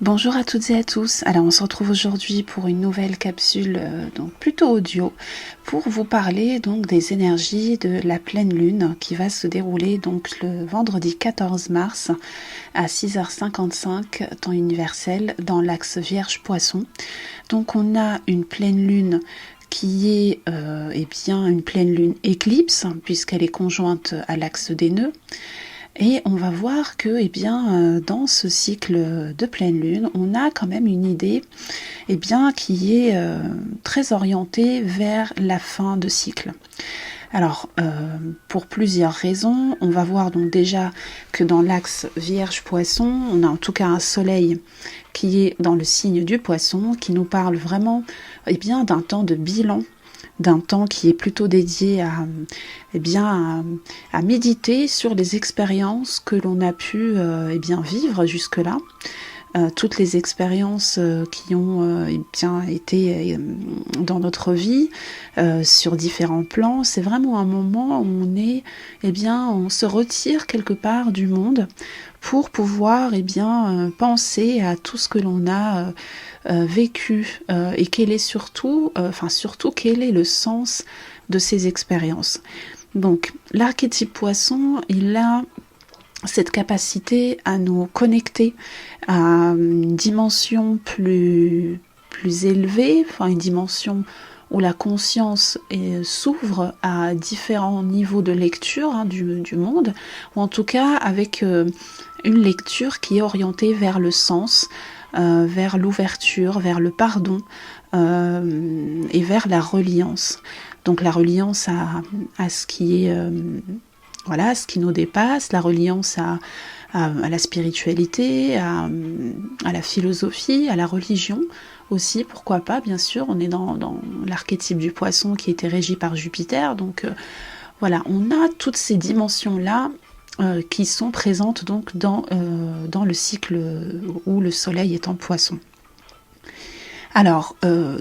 Bonjour à toutes et à tous. Alors on se retrouve aujourd'hui pour une nouvelle capsule donc plutôt audio pour vous parler donc des énergies de la pleine lune qui va se dérouler donc le vendredi 14 mars à 6h55 temps universel dans l'axe Vierge-Poisson. Donc on a une pleine lune qui est bien une pleine lune éclipse puisqu'elle est conjointe à l'axe des nœuds. Et on va voir que dans ce cycle de pleine lune, on a quand même une idée qui est très orientée vers la fin de cycle. Alors, pour plusieurs raisons, on va voir donc déjà que dans l'axe Vierge-Poisson, on a en tout cas un soleil qui est dans le signe du Poisson, qui nous parle vraiment d'un temps de bilan, d'un temps qui est plutôt dédié à méditer sur les expériences que l'on a pu vivre jusque-là. Toutes les expériences qui ont été dans notre vie sur différents plans, c'est vraiment un moment où on se retire quelque part du monde pour pouvoir penser à tout ce que l'on a vécu et quel est surtout quel est le sens de ces expériences. Donc l'archétype Poisson, il a cette capacité à nous connecter à une dimension plus élevée, une dimension où la conscience s'ouvre à différents niveaux de lecture du monde, ou en tout cas avec une lecture qui est orientée vers le sens, vers l'ouverture, vers le pardon et vers la reliance. Donc la reliance à ce qui est ce qui nous dépasse, la reliance à la spiritualité, à la philosophie, à la religion aussi, pourquoi pas, bien sûr. On est dans l'archétype du Poisson qui était régi par Jupiter, donc on a toutes ces dimensions-là qui sont présentes donc dans le cycle où le soleil est en Poisson. Alors,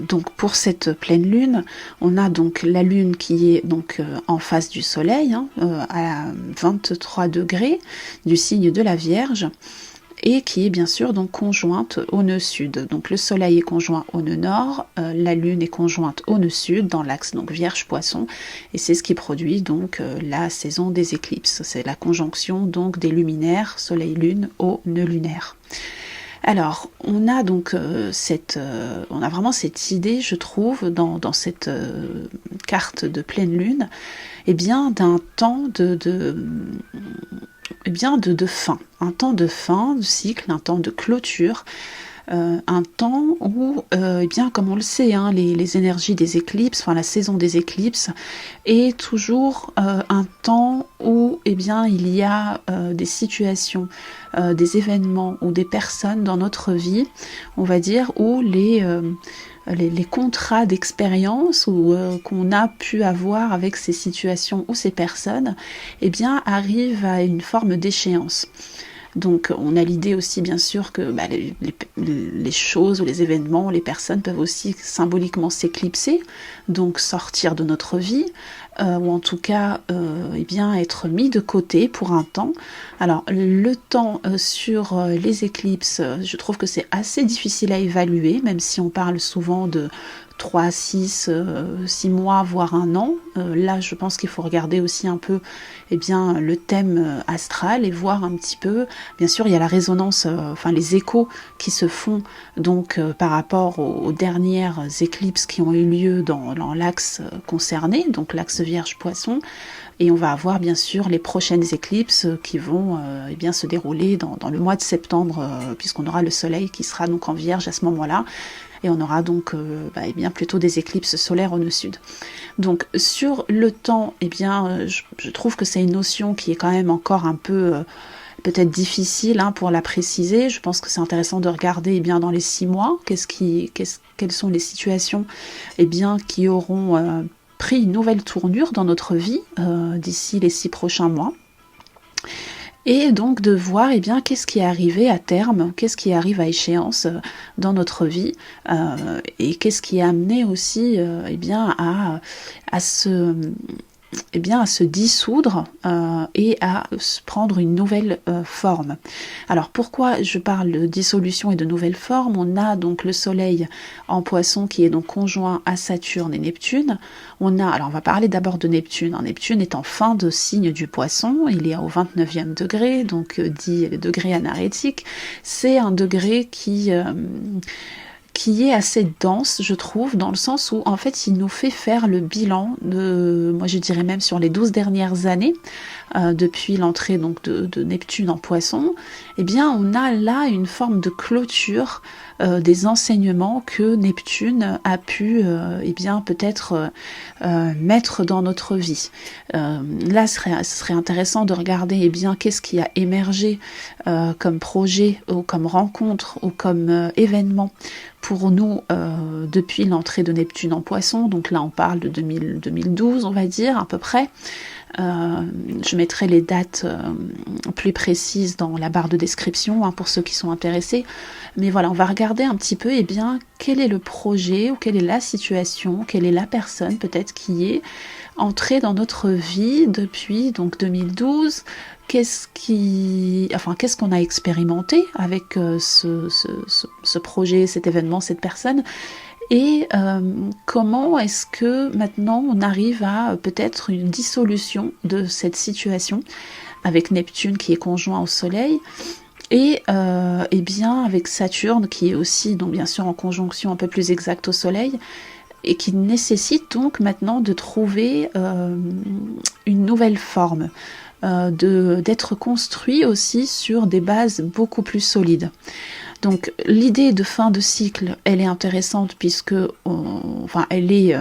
donc pour cette pleine lune, on a donc la lune qui est donc en face du soleil, à 23 degrés du signe de la Vierge, et qui est bien sûr donc conjointe au nœud sud. Donc le soleil est conjoint au nœud nord, la lune est conjointe au nœud sud, dans l'axe donc Vierge-Poisson, et c'est ce qui produit donc la saison des éclipses. C'est la conjonction donc des luminaires, soleil-lune, au nœud lunaire. Alors, on a donc on a vraiment cette idée, je trouve, dans cette carte de pleine lune, d'un temps de fin, un temps de fin de cycle, un temps de clôture, un temps où, comme on le sait, les énergies des éclipses, la saison des éclipses, est toujours un temps où il y a des situations, des événements ou des personnes dans notre vie, on va dire, où les contrats d'expérience qu'on a pu avoir avec ces situations ou ces personnes, arrivent à une forme d'échéance. Donc on a l'idée aussi bien sûr que les choses ou les événements, les personnes peuvent aussi symboliquement s'éclipser, donc sortir de notre vie, ou en tout cas être mis de côté pour un temps. Alors le temps sur les éclipses, je trouve que c'est assez difficile à évaluer, même si on parle souvent de 3, 6 mois, voire un an. Là, je pense qu'il faut regarder aussi un peu le thème astral et voir un petit peu. Bien sûr, il y a la résonance, les échos qui se font donc par rapport aux dernières éclipses qui ont eu lieu dans l'axe concerné, donc l'axe Vierge-Poisson. Et on va avoir bien sûr les prochaines éclipses qui vont se dérouler dans le mois de septembre, puisqu'on aura le soleil qui sera donc en Vierge à ce moment-là. Et on aura donc plutôt des éclipses solaires au nœud sud. Donc sur le temps, je trouve que c'est une notion qui est quand même encore un peu peut-être difficile pour la préciser. Je pense que c'est intéressant de regarder dans les 6 mois quelles sont les situations qui auront pris une nouvelle tournure dans notre vie d'ici les 6 prochains mois. Et donc de voir qu'est-ce qui est arrivé à terme, qu'est-ce qui arrive à échéance dans notre vie, et qu'est-ce qui est amené aussi à eh bien, à se dissoudre et à prendre une nouvelle forme. Alors pourquoi je parle de dissolution et de nouvelle forme? On a donc le Soleil en Poisson qui est donc conjoint à Saturne et Neptune. Alors on va parler d'abord de Neptune. Neptune est en fin de signe du Poisson, il est au 29e degré, donc dit le degré anarétique. C'est un degré qui est assez dense, je trouve, dans le sens où, en fait, il nous fait faire le bilan moi je dirais même sur les 12 dernières années, depuis l'entrée donc de Neptune en Poisson. Eh bien, on a là une forme de clôture des enseignements que Neptune a pu eh bien peut-être mettre dans notre vie. Là, ce serait intéressant de regarder eh bien qu'est-ce qui a émergé comme projet ou comme rencontre ou comme événement pour nous depuis l'entrée de Neptune en Poisson. Donc là, on parle de 2012, on va dire, à peu près. Je mettrai les dates plus précises dans la barre de description pour ceux qui sont intéressés. Mais voilà, on va regarder un petit peu quel est le projet ou quelle est la situation, quelle est la personne peut-être qui est entrée dans notre vie depuis donc 2012. Qu'est-ce qu'on a expérimenté avec ce projet, cet événement, cette personne, et comment est-ce que maintenant on arrive à peut-être une dissolution de cette situation avec Neptune qui est conjoint au Soleil et bien avec Saturne qui est aussi donc bien sûr en conjonction un peu plus exacte au Soleil et qui nécessite donc maintenant de trouver une nouvelle forme, d'être construit aussi sur des bases beaucoup plus solides. Donc l'idée de fin de cycle, elle est intéressante puisque elle est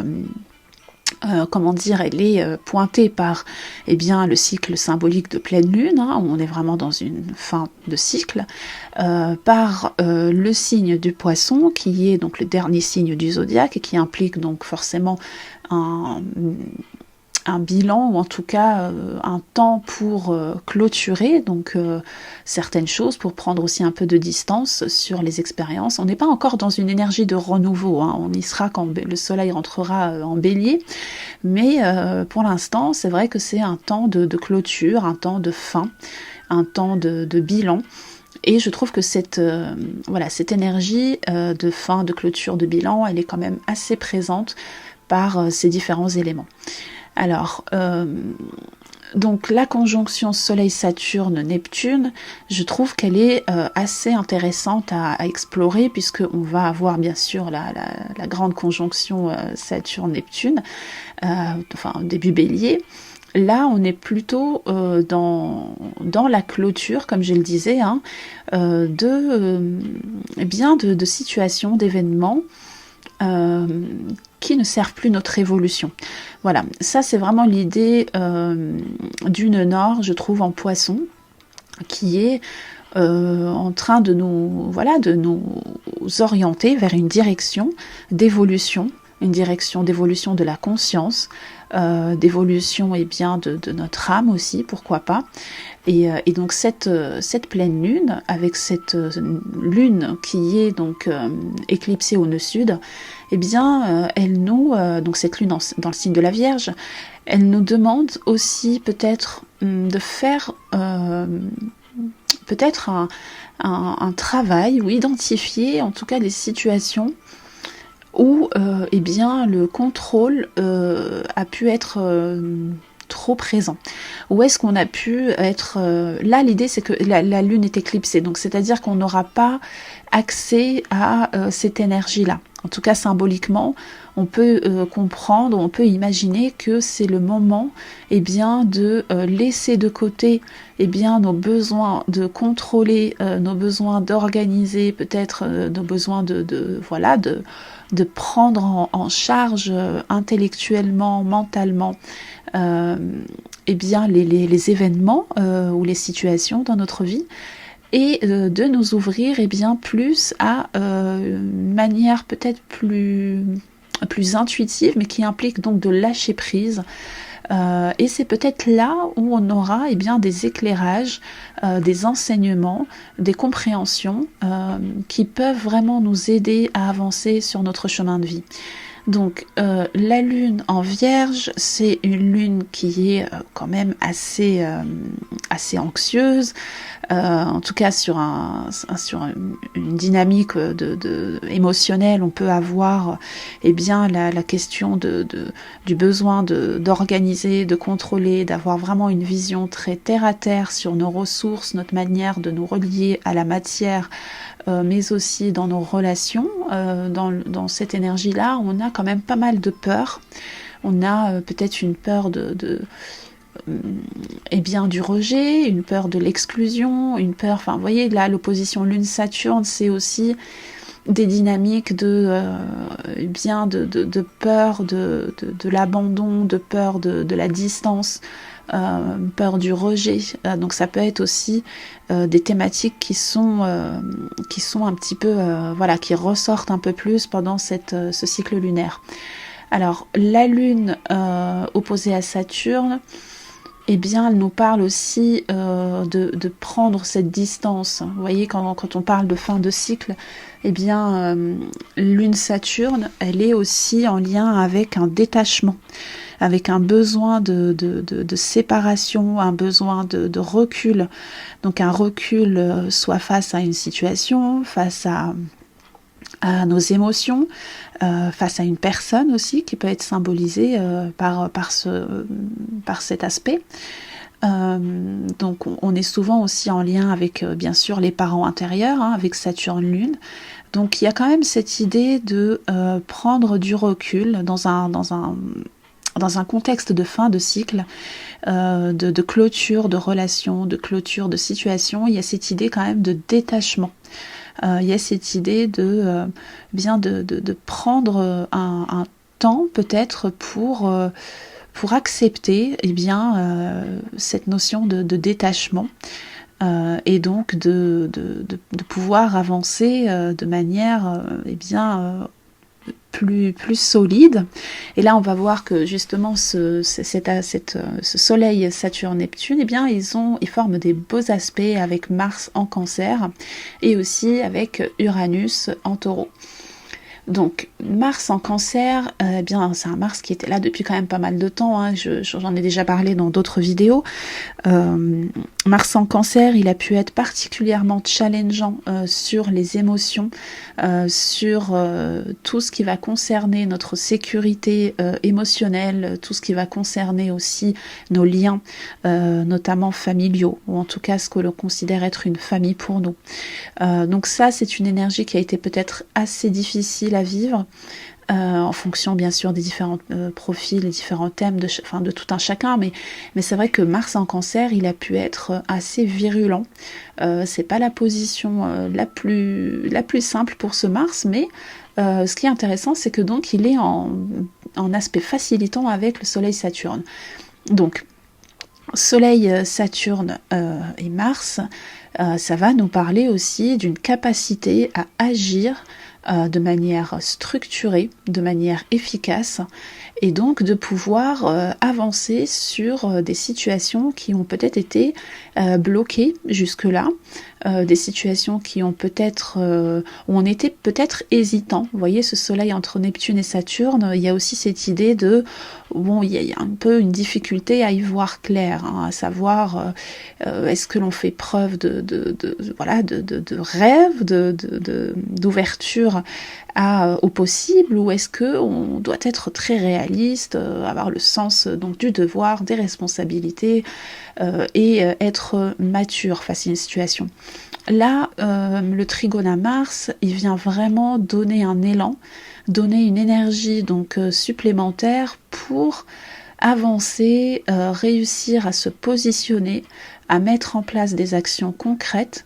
elle est pointée par le cycle symbolique de pleine lune, où on est vraiment dans une fin de cycle, par le signe du Poisson, qui est donc le dernier signe du zodiaque et qui implique donc forcément un bilan, ou en tout cas un temps pour clôturer donc certaines choses, pour prendre aussi un peu de distance sur les expériences. On n'est pas encore dans une énergie de renouveau, on y sera quand le soleil rentrera en bélier, mais pour l'instant c'est vrai que c'est un temps de clôture, un temps de fin, un temps de bilan. Et je trouve que cette énergie de fin, de clôture, de bilan, elle est quand même assez présente par ces différents éléments. Alors, donc la conjonction Soleil-Saturne-Neptune, je trouve qu'elle est assez intéressante à explorer, puisqu'on va avoir bien sûr la grande conjonction Saturne-Neptune, début bélier. Là, on est plutôt dans la clôture, comme je le disais, de situations, d'événements qui ne servent plus notre évolution. Voilà, ça c'est vraiment l'idée d'une Nord, je trouve, en Poisson, qui est en train de nous orienter vers une direction d'évolution, de la conscience, d'évolution de notre âme aussi, pourquoi pas. Et donc cette pleine lune, avec cette lune qui est donc éclipsée au nœud sud, elle nous, donc cette lune dans le signe de la Vierge, elle nous demande aussi peut-être de faire peut-être un travail, ou identifier en tout cas des situations où le contrôle a pu être trop présent. Où est-ce qu'on a pu être... là, l'idée, c'est que la Lune est éclipsée, donc c'est-à-dire qu'on n'aura pas accès à cette énergie-là. En tout cas, symboliquement, on peut comprendre, on peut imaginer que c'est le moment de laisser de côté nos besoins de contrôler, nos besoins d'organiser, peut-être nos besoins de prendre en charge intellectuellement, mentalement, les événements ou les situations dans notre vie, et de nous ouvrir plus à une manière peut-être plus intuitive, mais qui implique donc de lâcher prise. Et c'est peut-être là où on aura des éclairages, des enseignements, des compréhensions qui peuvent vraiment nous aider à avancer sur notre chemin de vie. Donc la lune en Vierge, c'est une lune qui est quand même assez anxieuse, en tout cas sur une dynamique émotionnelle. On peut avoir bien la question du besoin d'organiser, de contrôler, d'avoir vraiment une vision très terre à terre sur nos ressources, notre manière de nous relier à la matière, mais aussi dans nos relations. Dans cette énergie-là, on a quand même pas mal de peur. On a peut-être une peur du rejet, une peur de l'exclusion, une peur, vous voyez, là, l'opposition Lune-Saturne, c'est aussi des dynamiques de peur de l'abandon, de peur de la distance, peur du rejet. Donc ça peut être aussi des thématiques qui sont un petit peu, qui ressortent un peu plus pendant ce cycle lunaire. Alors la Lune opposée à Saturne, elle nous parle aussi de prendre cette distance. Vous voyez, quand on parle de fin de cycle, Lune-Saturne, elle est aussi en lien avec un détachement, avec un besoin de séparation, un besoin de recul. Donc un recul soit face à une situation, face à nos émotions, face à une personne aussi qui peut être symbolisée par cet aspect. Donc on est souvent aussi en lien avec bien sûr les parents intérieurs, avec Saturne-Lune. Donc il y a quand même cette idée de prendre du recul dans un contexte de fin de cycle, de clôture de relations, de clôture de situations. Il y a cette idée quand même de détachement. Il y a cette idée de prendre un temps peut-être pour accepter cette notion de détachement, et donc de pouvoir avancer de manière plus solide. Et là on va voir que justement ce soleil Saturne-Neptune, ils forment des beaux aspects avec Mars en Cancer et aussi avec Uranus en Taureau. Donc Mars en Cancer, c'est un Mars qui était là depuis quand même pas mal de temps, j'en ai déjà parlé dans d'autres vidéos. Mars en Cancer, il a pu être particulièrement challengeant sur les émotions, sur tout ce qui va concerner notre sécurité émotionnelle, tout ce qui va concerner aussi nos liens, notamment familiaux, ou en tout cas ce que l'on considère être une famille pour nous. Donc ça, c'est une énergie qui a été peut-être assez difficile à vivre, en fonction bien sûr des différents profils, les différents thèmes de tout un chacun, mais c'est vrai que Mars en Cancer, il a pu être assez virulent. C'est pas la position la plus simple pour ce Mars, mais ce qui est intéressant, c'est que donc il est en aspect facilitant avec le Soleil Saturne. Donc Soleil Saturne et Mars, ça va nous parler aussi d'une capacité à agir de manière structurée, de manière efficace, et donc de pouvoir avancer sur des situations qui ont peut-être été bloquées jusque-là, des situations qui ont peut-être où on était peut-être hésitant. Vous voyez, ce soleil entre Neptune et Saturne, il y a aussi cette idée de il y a un peu une difficulté à y voir clair, à savoir est-ce que l'on fait preuve de rêve, d'ouverture au possible, ou est-ce que on doit être très réaliste, avoir le sens donc du devoir, des responsabilités, et être mature face à une situation. Là, le trigone à Mars, il vient vraiment donner un élan, donner une énergie donc supplémentaire pour avancer, réussir à se positionner, à mettre en place des actions concrètes,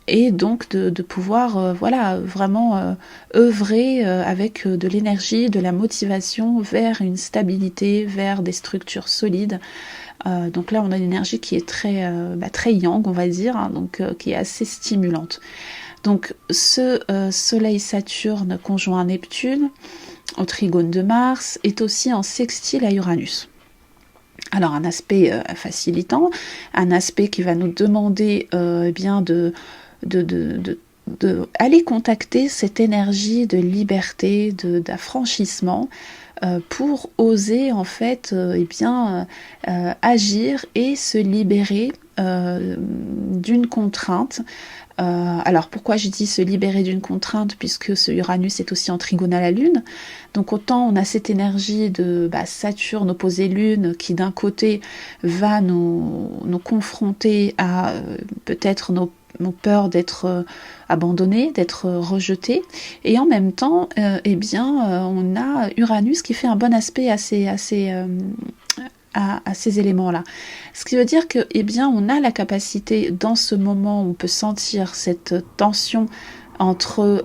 et donc de pouvoir vraiment œuvrer avec de l'énergie, de la motivation vers une stabilité, vers des structures solides. Donc là on a une énergie qui est très yang, on va dire, donc qui est assez stimulante. Donc ce soleil Saturne conjoint Neptune au trigone de Mars est aussi en sextile à Uranus. Alors un aspect facilitant, un aspect qui va nous demander aller contacter cette énergie de liberté, d'affranchissement, pour oser en fait agir et se libérer d'une contrainte. Alors pourquoi je dis se libérer d'une contrainte, puisque ce Uranus est aussi en trigone à la Lune, donc autant on a cette énergie de Saturne opposé Lune qui d'un côté va nous confronter à peut-être nos peurs d'être abandonnés, d'être rejetés, et en même temps on a Uranus qui fait un bon aspect à ces éléments-là. Ce qui veut dire que, on a la capacité, dans ce moment où on peut sentir cette tension entre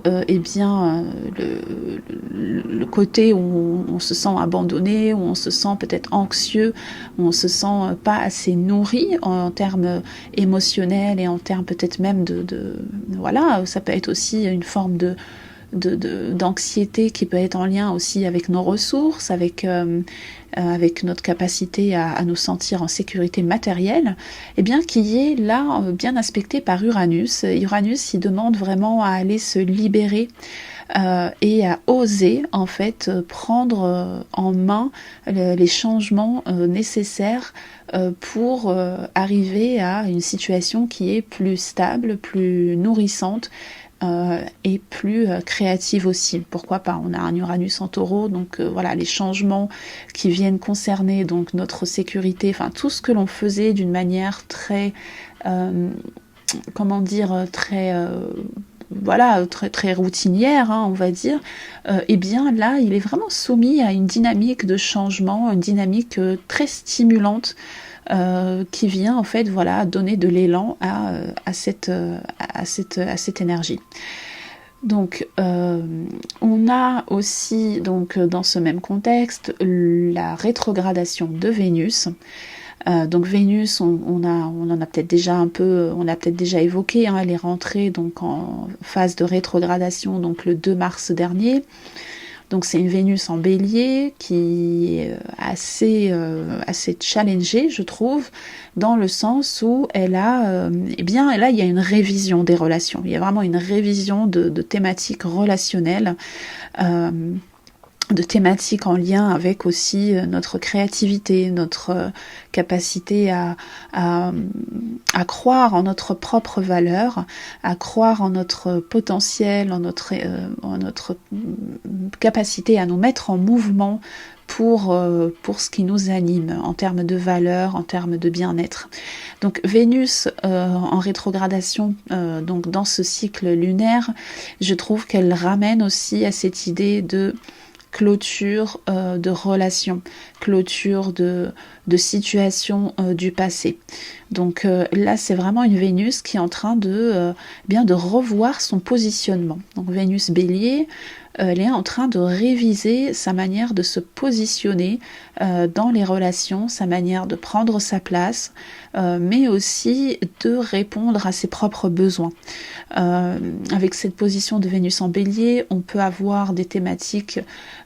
le côté où on se sent abandonné, où on se sent peut-être anxieux, où on se sent pas assez nourri en termes émotionnels et en termes peut-être même ça peut être aussi une forme d'anxiété qui peut être en lien aussi avec nos ressources, avec notre capacité à nous sentir en sécurité matérielle, qui est là bien aspecté par Uranus. Uranus, il demande vraiment à aller se libérer et à oser en fait prendre en main les changements nécessaires pour arriver à une situation qui est plus stable, plus nourrissante, et plus créative aussi. Pourquoi pas? On a un Uranus en Taureau, donc les changements qui viennent concerner donc notre sécurité, enfin tout ce que l'on faisait d'une manière très très routinière, on va dire, là, il est vraiment soumis à une dynamique de changement, une dynamique très stimulante, qui vient en fait donner de l'élan à cette énergie. Donc on a aussi donc dans ce même contexte la rétrogradation de Vénus. Donc Vénus, on en a peut-être déjà évoqué, elle est rentrée donc en phase de rétrogradation donc le 2 mars dernier. Donc c'est une Vénus en Bélier qui est assez challengée, je trouve, dans le sens où elle a, là il y a une révision des relations. Il y a vraiment une révision de thématiques relationnelles, de thématiques en lien avec aussi notre créativité, notre capacité à croire en notre propre valeur, à croire en notre potentiel, en notre capacité à nous mettre en mouvement pour ce qui nous anime en termes de valeur, en termes de bien-être. Donc Vénus en rétrogradation, donc dans ce cycle lunaire, je trouve qu'elle ramène aussi à cette idée de clôture de relations, clôture de situations du passé. Donc là, c'est vraiment une Vénus qui est en train de revoir son positionnement. Donc Vénus Bélier, elle est en train de réviser sa manière de se positionner dans les relations, sa manière de prendre sa place, mais aussi de répondre à ses propres besoins. Avec cette position de Vénus en Bélier, on peut avoir des thématiques,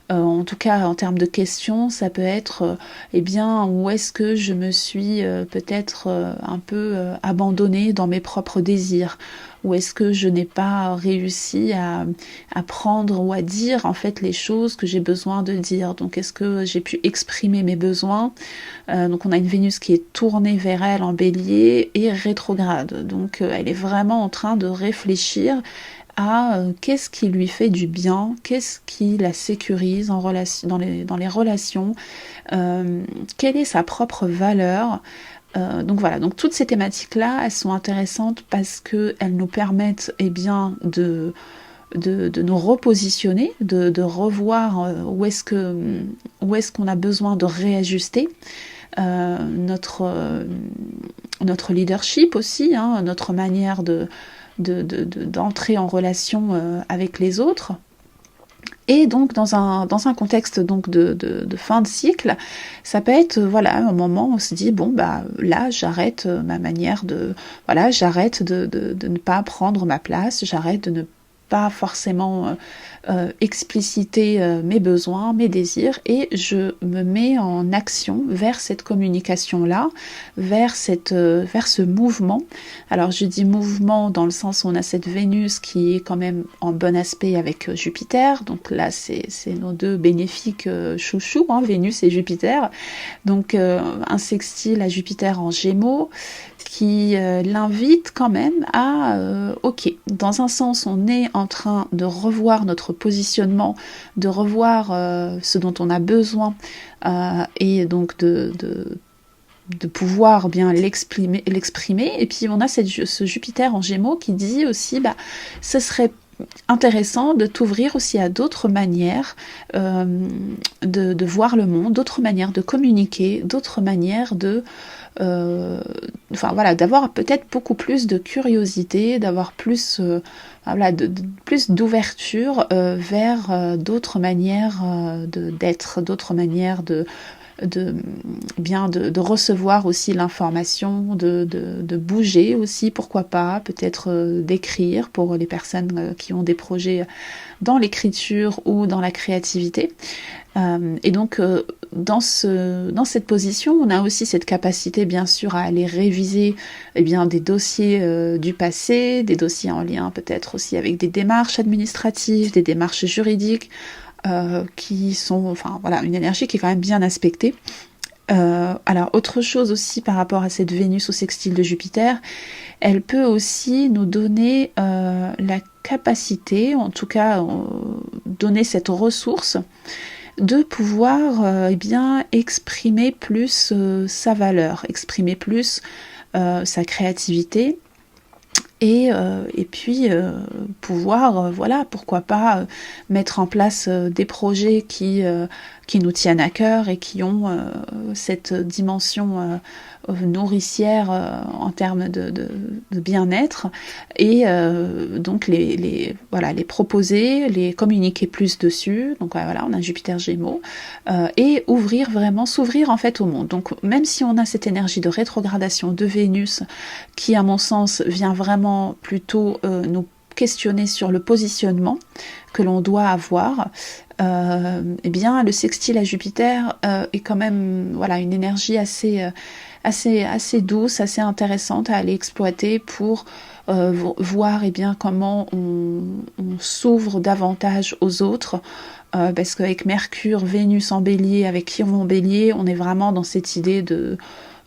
en tout cas en termes de questions, ça peut être où est-ce que je me suis peut-être un peu abandonnée dans mes propres désirs, ou est-ce que je n'ai pas réussi à prendre ou à dire en fait les choses que j'ai besoin de dire. Donc est-ce que j'ai pu exprimer mes besoins? Donc on a une Vénus qui est tournée vers elle en Bélier et rétrograde. Donc elle est vraiment en train de réfléchir à qu'est-ce qui lui fait du bien, qu'est-ce qui la sécurise dans les relations, quelle est sa propre valeur. Donc voilà, donc toutes ces thématiques-là, elles sont intéressantes parce qu'elles nous permettent de nous repositionner, de revoir où est-ce qu'on a besoin de réajuster notre leadership aussi, notre manière d'entrer en relation avec les autres. Et donc dans un contexte donc de fin de cycle, ça peut être un moment où on se dit là j'arrête ma manière j'arrête de ne pas prendre ma place, j'arrête de ne pas forcément expliciter mes besoins, mes désirs, et je me mets en action vers cette communication-là, vers ce mouvement. Alors je dis mouvement dans le sens où on a cette Vénus qui est quand même en bon aspect avec Jupiter, donc là c'est nos deux bénéfiques chouchous, hein, Vénus et Jupiter, donc un sextile à Jupiter en Gémeaux, qui l'invite quand même à, ok, dans un sens on est en train de revoir notre positionnement, de revoir ce dont on a besoin, et donc de pouvoir bien l'exprimer, et puis on a ce Jupiter en Gémeaux qui dit aussi, ce serait intéressant de t'ouvrir aussi à d'autres manières de voir le monde, d'autres manières de communiquer, d'autres manières d'avoir peut-être beaucoup plus de curiosité, d'avoir plus plus d'ouverture vers d'autres manières d'être, d'autres manières de recevoir aussi l'information, de bouger aussi, pourquoi pas, peut-être d'écrire pour les personnes qui ont des projets dans l'écriture ou dans la créativité. Et donc dans cette position, on a aussi cette capacité bien sûr à aller réviser des dossiers du passé, des dossiers en lien peut-être aussi avec des démarches administratives, des démarches juridiques, qui sont, une énergie qui est quand même bien aspectée. Alors autre chose aussi par rapport à cette Vénus au sextile de Jupiter, elle peut aussi nous donner la capacité, en tout cas donner cette ressource de pouvoir exprimer plus sa valeur, exprimer plus sa créativité, et puis pouvoir, pourquoi pas mettre en place des projets qui nous tiennent à cœur et qui ont cette dimension nourricière en termes de bien-être, et donc les proposer, les communiquer plus dessus. Donc voilà, on a Jupiter Gémeaux, et s'ouvrir en fait au monde. Donc même si on a cette énergie de rétrogradation de Vénus qui, à mon sens, vient vraiment plutôt nous questionner sur le positionnement que l'on doit avoir, le sextile à Jupiter est quand même une énergie assez douce, assez intéressante à aller exploiter pour voir comment on s'ouvre davantage aux autres, parce qu'avec Mercure, Vénus en Bélier, avec Chiron en Bélier, on est vraiment dans cette idée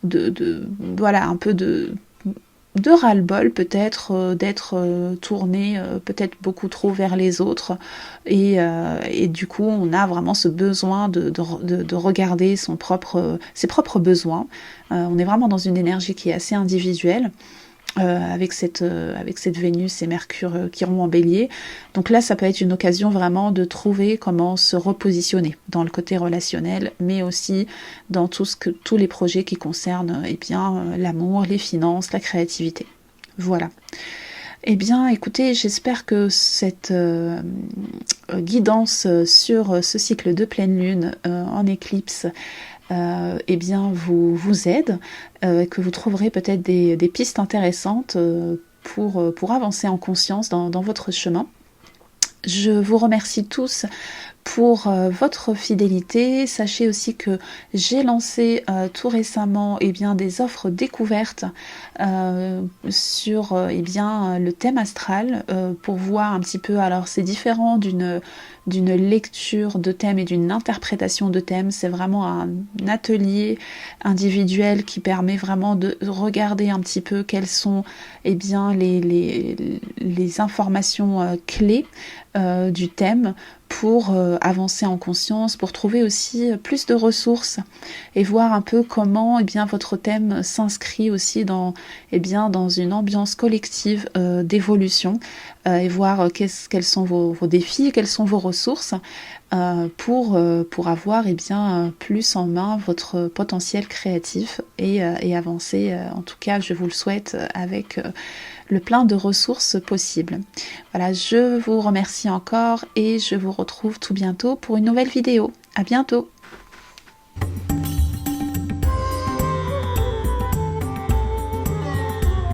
un peu de ras-le-bol peut-être, d'être tourné peut-être beaucoup trop vers les autres, et du coup on a vraiment ce besoin de regarder ses propres besoins. On est vraiment dans une énergie qui est assez individuelle, avec cette Vénus et Mercure qui sont en Bélier. Donc là, ça peut être une occasion vraiment de trouver comment se repositionner dans le côté relationnel, mais aussi dans tous les projets qui concernent l'amour, les finances, la créativité. Voilà. Eh bien, écoutez, j'espère que cette guidance sur ce cycle de pleine lune en éclipse vous aide, que vous trouverez peut-être des pistes intéressantes pour avancer en conscience dans votre chemin. Je vous remercie tous pour votre fidélité. Sachez aussi que j'ai lancé tout récemment des offres découvertes sur le thème astral, pour voir un petit peu. Alors c'est différent d'une lecture de thème et d'une interprétation de thème. C'est vraiment un atelier individuel qui permet vraiment de regarder un petit peu quelles sont les informations clés du thème, pour avancer en conscience, pour trouver aussi plus de ressources et voir un peu comment votre thème s'inscrit aussi dans une ambiance collective d'évolution, et voir quels sont vos défis, quelles sont vos ressources, pour avoir plus en main votre potentiel créatif et avancer, en tout cas je vous le souhaite, avec le plein de ressources possibles. Voilà, je vous remercie encore et je vous retrouve tout bientôt pour une nouvelle vidéo. À bientôt!